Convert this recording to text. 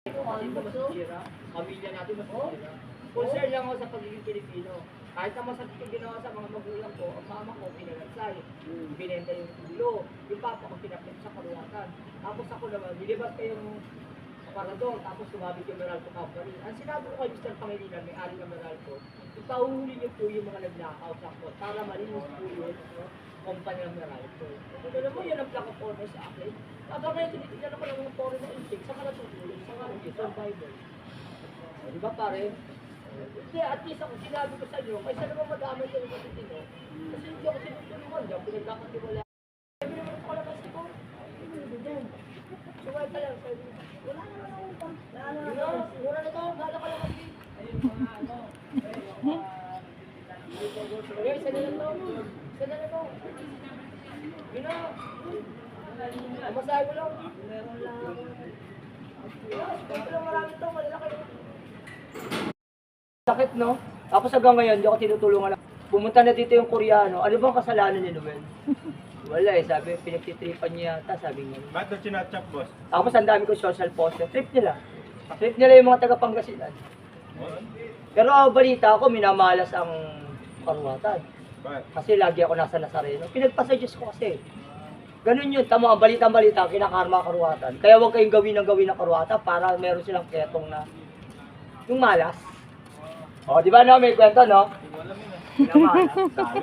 Hindi ba masisira? Pamilya natin masisira. Concern lang ako sa pagiging Pilipino. Kahit na masakit yung ginawa sa mga magulang ko, ang mama ko pinalansay. Binenta yung ulo. Yung papa ko pinakit sa karuwatan. Tapos ako naman, nilibas ko yung aparador, tapos sumabit yung Meralco Company. Ang sinabi ko kay Mr. Pangilinan, may-ari ng Meralco, ipauhuli niyo po yung mga nagnakaw sa ko para malinis po yun, kumpanya ng Meralco. Alam mo, yun ang plaka porno sa akin. Habang ngayon, tinitignan ako ng mga porno na intake, saka natutulog, saka survival. Di ba pare? Hindi, at least ako sinabi ko sa inyo, kaysa naman madamay kayo matitino, kasi hindi ako sinutulungan dyan, pinagkakatiwala. Sabi naman ako lang kasi ko, hindi dyan. Sumay ka lang, sabi ko, wala naman ako pa. Mura na to, bahala ka lang kasi. Ayun mga ano, okay, isa na lang to. Isa na lang to. Yun na. Masahe ko lang. Meron lang ako. Ito lang marami to, malalaki lang. Sakit, no? Tapos hanggang ngayon, hindi ako tinutulungan. Pumunta na dito yung Koreano. Ano bang kasalanan ni Noel? Wala eh, sabi, pinagtitripan niya yata, sabi niya. Ba't daw chinachap, boss? Tapos ang dami ko social poster. Trip nila. Trip nila yung mga taga-Pangasinan. Pero balita ako, minamalas ang karuwatan. Ba't? Kasi lagi ako nasa Nazareno. Pinagpasuggest ko kasi. Ganun yun, tamo, ang balita, kinakarma karuwatan. Kaya huwag kayong gawin ng karuwatan para meron silang ketong na yung malas. O, di ba no, may kwento, no? Pinamalas.